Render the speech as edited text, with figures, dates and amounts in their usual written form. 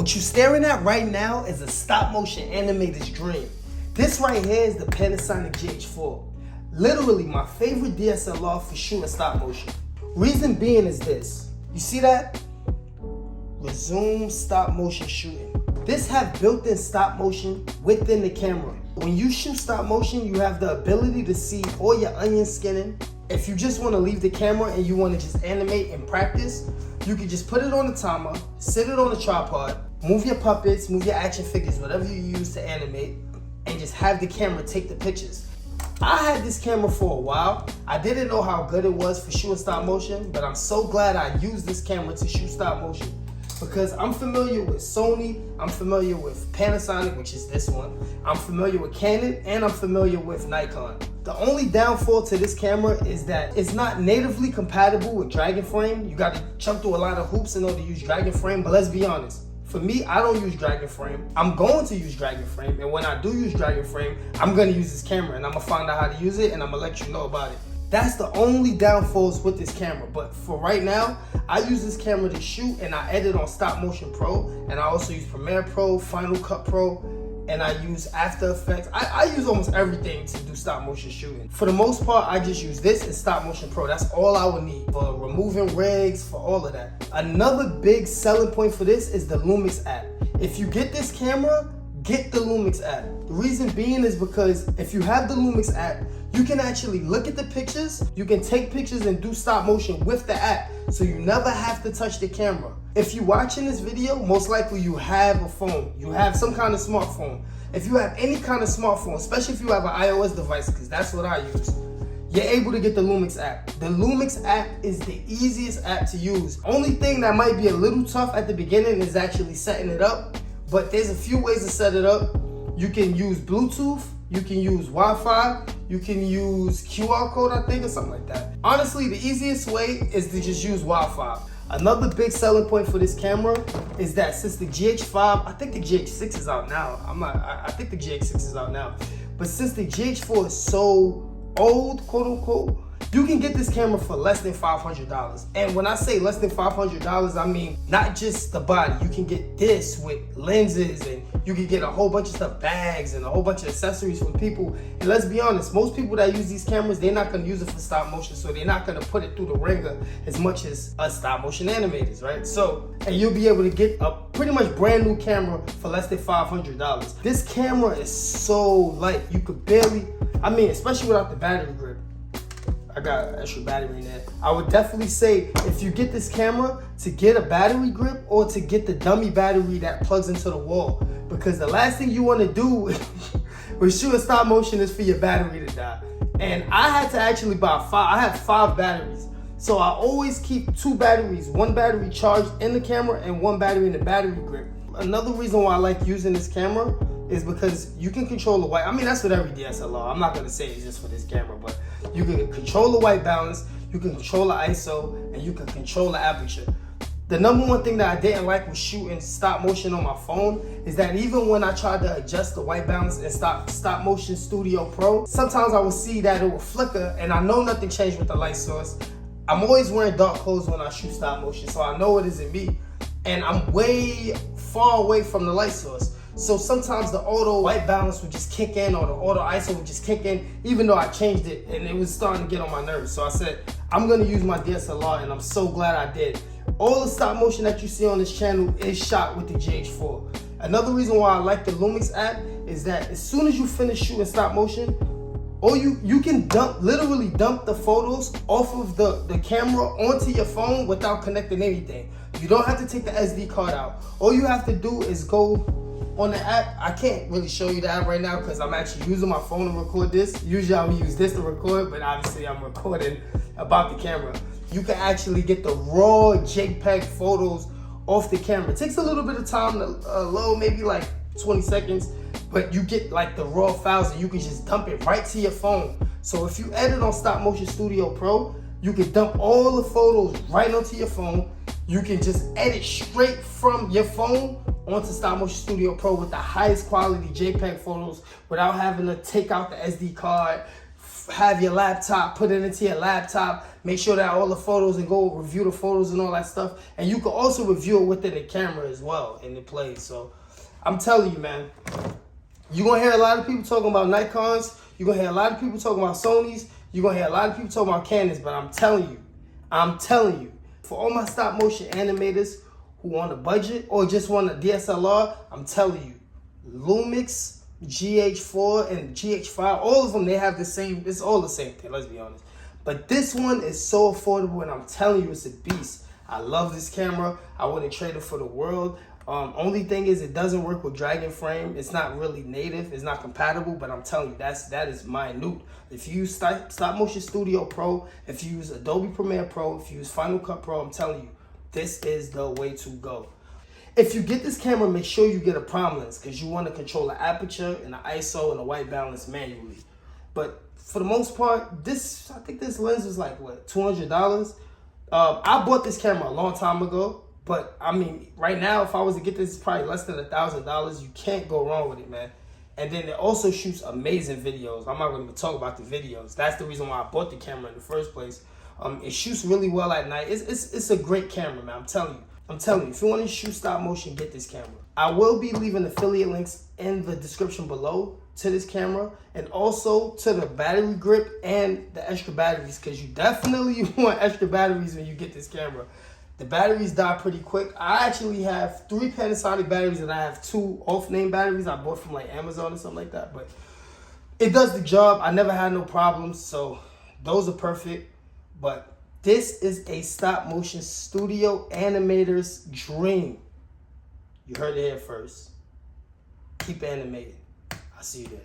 What you're staring at right now is a stop motion animator's dream. This right here is the Panasonic GH4. Literally my favorite DSLR for shooting stop motion. Reason being is this. You see that? Resume stop motion shooting. This have built-in stop motion within the camera. When you shoot stop motion, you have the ability to see all your onion skinning. If you just want to leave the camera and you want to just animate and practice, you can just put it on the timer, sit it on the tripod, move your puppets, move your action figures, whatever you use to animate, and just have the camera take the pictures. I had this camera for a while. I didn't know how good it was for shooting stop motion, but I'm so glad I used this camera to shoot stop motion because I'm familiar with Sony, I'm familiar with Panasonic, which is this one, I'm familiar with Canon, and I'm familiar with Nikon. The only downfall to this camera is that it's not natively compatible with Dragonframe. You got to jump through a lot of hoops in order to use Dragonframe, but let's be honest. For me, I don't use Dragonframe. I'm going to use Dragonframe, and when I do use Dragonframe, I'm gonna use this camera, and I'm gonna find out how to use it, and I'm gonna let you know about it. That's the only downfalls with this camera, but for right now, I use this camera to shoot, and I edit on Stop Motion Pro, and I also use Premiere Pro, Final Cut Pro, and I use After Effects. I use almost everything to do stop motion shooting. For the most part, I just use this and Stop Motion Pro. That's all I would need for removing rigs, for all of that. Another big selling point for this is the Lumix app. If you get this camera, get the Lumix app. The reason being is because if you have the Lumix app, you can actually look at the pictures, you can take pictures and do stop motion with the app, so you never have to touch the camera. If you're watching this video, most likely you have a phone. You have some kind of smartphone. If you have any kind of smartphone, especially if you have an iOS device, because that's what I use, you're able to get the Lumix app. The Lumix app is the easiest app to use. Only thing that might be a little tough at the beginning is actually setting it up, but there's a few ways to set it up. You can use Bluetooth, you can use Wi-Fi, you can use QR code, I think, or something like that. Honestly, the easiest way is to just use Wi-Fi. Another big selling point for this camera is that since the GH5, I think the GH6 is out now. I think the GH6 is out now. But since the GH4 is so old, quote unquote, you can get this camera for less than $500. And when I say less than $500, I mean not just the body. You can get this with lenses, and you can get a whole bunch of stuff, bags and a whole bunch of accessories from people. And let's be honest, most people that use these cameras, they're not gonna use it for stop motion, so they're not gonna put it through the ringer as much as us stop motion animators, right? So, and you'll be able to get a pretty much brand new camera for less than $500. This camera is so light, you could barely, I mean, especially without the battery grip. I got an extra battery in there. I would definitely say if you get this camera, to get a battery grip or to get the dummy battery that plugs into the wall. Because the last thing you want to do with shooting stop motion is for your battery to die. And I had to actually buy I have 5 batteries. So I always keep 2 batteries, 1 battery charged in the camera and 1 battery in the battery grip. Another reason why I like using this camera is because you can control the white, I mean that's with every DSLR, I'm not gonna say it's just for this camera, but you can control the white balance, you can control the ISO, and you can control the aperture. The number one thing that I didn't like with shooting stop motion on my phone is that even when I tried to adjust the white balance and Stop Motion Studio Pro, sometimes I would see that it would flicker, and I know nothing changed with the light source. I'm always wearing dark clothes when I shoot stop motion, so I know it isn't me, and I'm way far away from the light source. So sometimes the auto white balance would just kick in, or the auto ISO would just kick in, even though I changed it, and it was starting to get on my nerves. So I said, I'm gonna use my DSLR, and I'm so glad I did. All the stop motion that you see on this channel is shot with the GH4. Another reason why I like the Lumix app is that as soon as you finish shooting stop motion, or you can literally dump the photos off of the camera onto your phone without connecting anything. You don't have to take the SD card out. All you have to do is go on the app. I can't really show you the app right now because I'm actually using my phone to record this. Usually I would use this to record, but obviously I'm recording about the camera. You can actually get the raw JPEG photos off the camera. It takes a little bit of time to load, maybe like 20 seconds, but you get like the raw files and you can just dump it right to your phone. So if you edit on Stop Motion Studio Pro, you can dump all the photos right onto your phone. You can just edit straight from your phone onto Stop Motion Studio Pro with the highest quality JPEG photos without having to take out the SD card, have your laptop, put it into your laptop, make sure that all the photos and go review the photos and all that stuff. And you can also review it within the camera as well, and it plays. So I'm telling you, man, you're going to hear a lot of people talking about Nikons. You're going to hear a lot of people talking about Sonys. You're going to hear a lot of people talking about Canons. But I'm telling you, for all my stop motion animators who want a budget or just want a DSLR, I'm telling you, Lumix, GH4 and GH5, all of them, they have the same, it's all the same thing, let's be honest. But this one is so affordable, and I'm telling you, it's a beast. I love this camera. I wouldn't trade it for the world. Only thing is, it doesn't work with Dragonframe. It's not really native. It's not compatible, but I'm telling you, that is minute. If you use Stop Motion Studio Pro, if you use Adobe Premiere Pro, if you use Final Cut Pro, I'm telling you, this is the way to go. If you get this camera, make sure you get a prime lens, because you want to control the aperture and the ISO and the white balance manually. But for the most part, I think this lens was like, what, $200? I bought this camera a long time ago, but I mean, right now, if I was to get this, it's probably less than $1,000. You can't go wrong with it, man. And then it also shoots amazing videos. I'm not going to even talk about the videos. That's the reason why I bought the camera in the first place. It shoots really well at night. It's a great camera, man. I'm telling you, if you want to shoot stop motion, get this camera. I will be leaving affiliate links in the description below to this camera, and also to the battery grip and the extra batteries, because you definitely want extra batteries when you get this camera. The batteries die pretty quick. I actually have 3 Panasonic batteries, and I have 2 off-name batteries I bought from like Amazon or something like that, but it does the job. I never had no problems, so those are perfect. But this is a stop motion studio animator's dream. You heard it here first. Keep animating. I'll see you there.